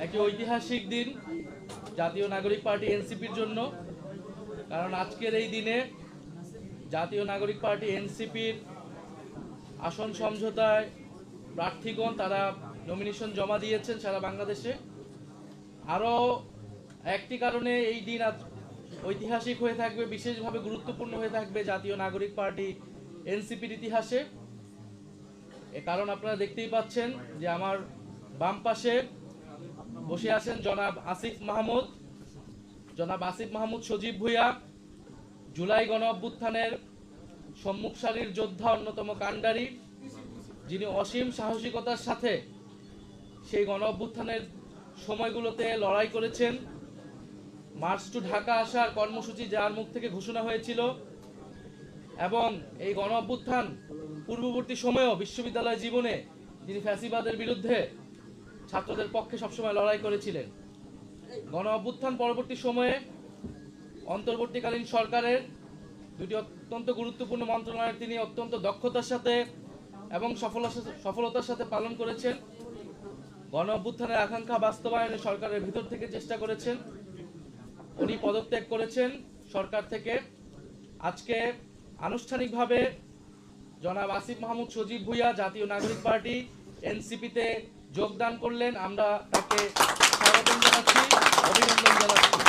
একটি ঐতিহাসিক দিন জাতীয় নাগরিক পার্টি এনসিপির জন্য। কারণ আজকের এই দিনে জাতীয় নাগরিক পার্টি এনসিপির আসন সমঝোতায় প্রার্থীগণ তারা নমিনেশন জমা দিয়েছেন সারা বাংলাদেশে। আরও একটি কারণে এই দিন ঐতিহাসিক হয়ে থাকবে, বিশেষভাবে গুরুত্বপূর্ণ হয়ে থাকবে জাতীয় নাগরিক পার্টি এনসিপির ইতিহাসে। এ কারণ আপনারা দেখতেই পাচ্ছেন যে আমার বাম পাশে বসে আছেন জনাব আসিফ মাহমুদ সজীব ভুঁইয়া, জুলাই গণ অভ্যুত্থানের সম্মুখ সারির যোদ্ধা, অন্যতম কাণ্ডারি, যিনি অসীম সাহসিকতার সাথে সেই গণ অভ্যুত্থানের সময়গুলোতে লড়াই করেছেন। মার্চ টু ঢাকা আসার কর্মসূচি যার মুখ থেকে ঘোষণা হয়েছিল এবং এই গণ অভ্যুত্থান পূর্ববর্তী সময়েও বিশ্ববিদ্যালয় জীবনে যিনি ফ্যাসিবাদের বিরুদ্ধে ছাত্রদের পক্ষে সবসময় লড়াই করেছিলেন। গণ অভ্যুত্থান পরবর্তী সময়ে অন্তর্বর্তীকালীন সরকারের দুটি অত্যন্ত গুরুত্বপূর্ণ মন্ত্রণালয় তিনি অত্যন্ত দক্ষতার সাথে এবং সফলতার সাথে পালন করেছেন। গণ অভ্যুত্থানের আকাঙ্ক্ষা বাস্তবায়নে সরকারের ভিতর থেকে চেষ্টা করেছেন। উনি পদত্যাগ করেছেন সরকার থেকে। আজকে আনুষ্ঠানিকভাবে জনাব আসিফ মাহমুদ সজীব ভুঁইয়া জাতীয় নাগরিক পার্টি এনসিপিতে যোগদান করলেন। আমরা তাকে স্বাগত জানাচ্ছি, অভিনন্দন জানাচ্ছি।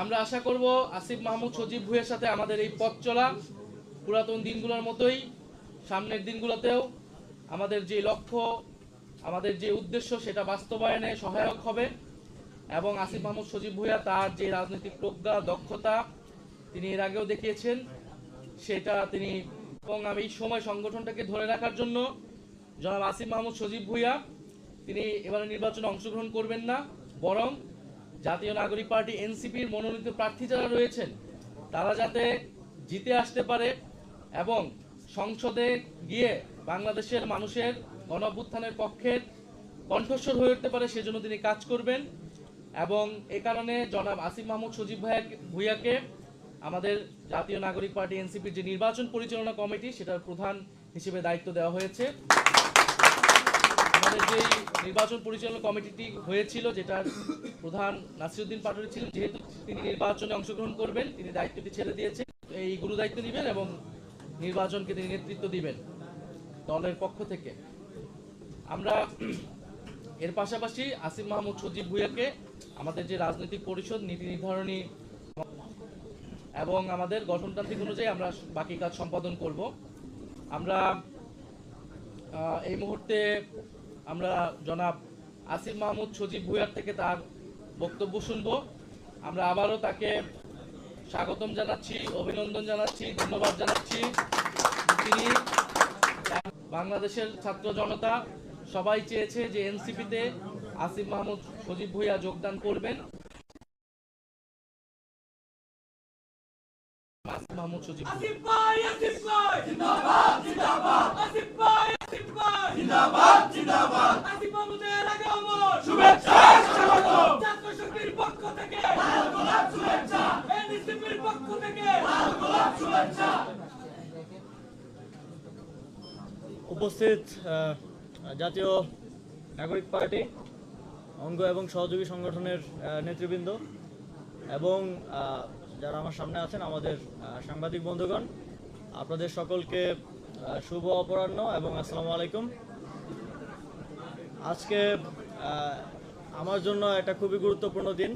আমরা আশা করব আসিফ মাহমুদ সজীব ভুঁইয়ার সাথে আমাদের এই পথ চলা পুরাতন দিনগুলোর মতোই সামনের দিনগুলোতেও আমাদের যে লক্ষ্য, আমাদের যে উদ্দেশ্য, সেটা বাস্তবায়নে সহায়ক হবে এবং আসিফ মাহমুদ সজীব ভুঁইয়া তার যে রাজনৈতিক প্রজ্ঞা, দক্ষতা তিনি এর আগেও দেখিয়েছেন, সেটা তিনি এবং আমি এই সময় সংগঠনটাকে ধরে রাখার জন্য জনাব আসিফ মাহমুদ সজীব ভুঁইয়া তিনি এবারে নির্বাচনে অংশগ্রহণ করবেন না, বরং জাতীয় নাগরিক পার্টি এনসিপির মনোনীত প্রার্থী যারা রয়েছেন তারা যাতে জিতে আসতে পারে এবং সংসদে গিয়ে বাংলাদেশের মানুষের গণ অভ্যুত্থানের পক্ষের কণ্ঠস্বর হয়ে উঠতে পারে, সেজন্য তিনি কাজ করবেন। এবং এ কারণে জনাব আসিফ মাহমুদ সজীব ভুঁইয়াকে আমাদের জাতীয় নাগরিক পার্টি এনসিপির যে নির্বাচন পরিচালনা কমিটি সেটার প্রধান হিসেবে দায়িত্ব দেওয়া হয়েছে। আমাদের যে নির্বাচন পরিচালনা কমিটিটি হয়েছিল, যেটার প্রধান নাসিরউদ্দিন পাটোয়ারি ছিলেন, যেহেতু তিনি নির্বাচনে অংশগ্রহণ করবেন, তিনি দায়িত্বটি ছেড়ে দিয়েছেন, এই গুরু দায়িত্ব নেবেন এবং নির্বাচনকে তিনি নেতৃত্ব দিবেন দলের পক্ষ থেকে। আমরা এর পাশাপাশি আসিফ মাহমুদ সজীব ভুঁইয়াকে আমাদের যে রাজনৈতিক পরিষদ, নীতি নির্ধারণী এবং আমাদের গঠনতান্ত্রিক অনুযায়ী আমরা বাকি কাজ সম্পাদন করব। আমরা এই মুহূর্তে আমরা জনাব আসিফ মাহমুদ সজীব ভুঁইয়ার থেকে তার বক্তব্য শুনব। আমরা আবারও তাকে স্বাগতম জানাচ্ছি, অভিনন্দন জানাচ্ছি, ধন্যবাদ জানাচ্ছি। তিনি বাংলাদেশের ছাত্র জনতা সবাই চেয়েছে যে এনসিপিতে আসিফ মাহমুদ সজীব ভুঁইয়া যোগদান করবেন। মাহমুদ সজীব উপস্থিত জাতীয় নাগরিক পার্টি অঙ্গ এবং সহযোগী সংগঠনের নেতৃবৃন্দ এবং যারা আমার সামনে আছেন, আমাদের সাংবাদিক বন্ধুগণ, আপনাদের সকলকে শুভ অপরাহ্ন এবং আসসালামু আলাইকুম। আজকে আমার জন্য একটা খুবই গুরুত্বপূর্ণ দিন।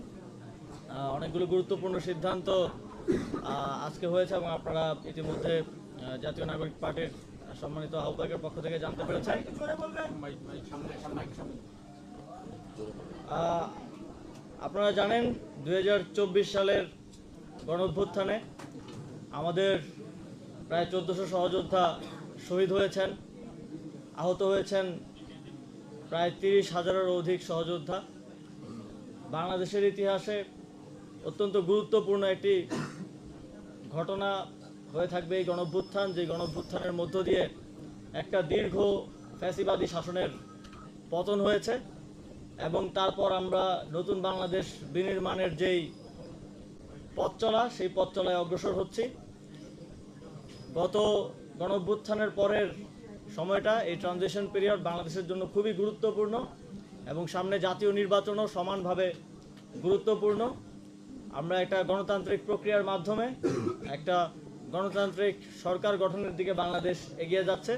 অনেকগুলো গুরুত্বপূর্ণ সিদ্ধান্ত আজকে হয়েছে এবং আপনারা ইতিমধ্যে জাতীয় নাগরিক পার্টির সম্মানিত আহ্বায়কের পক্ষ থেকে জানতে পেরেছেন। আপনারা জানেন 2024 সালের গণঅভ্যুত্থানে আমাদের প্রায় 1400 সহযোদ্ধা শহীদ হয়েছেন, আহত হয়েছেন প্রায় 30,000-এরও অধিক সহযোদ্ধা। বাংলাদেশের ইতিহাসে অত্যন্ত গুরুত্বপূর্ণ একটি ঘটনা হয়ে থাকবে এই গণঅভ্যুত্থান, যে গণঅভ্যুত্থানের মধ্য দিয়ে একটা দীর্ঘ ফ্যাসিবাদী শাসনের পতন হয়েছে এবং তারপর আমরা নতুন বাংলাদেশ বিনির্মাণের যেই পথ চলা, সেই পথ চলায় অগ্রসর হচ্ছি। গত গণঅভ্যুত্থানের পরের সময়টা, এই ট্রানজিশন পিরিয়ড বাংলাদেশের জন্য খুবই গুরুত্বপূর্ণ এবং সামনে জাতীয় নির্বাচনও সমানভাবে গুরুত্বপূর্ণ। আমরা একটা গণতান্ত্রিক প্রক্রিয়ার মাধ্যমে একটা গণতান্ত্রিক সরকার গঠনের দিকে বাংলাদেশ এগিয়ে যাচ্ছে।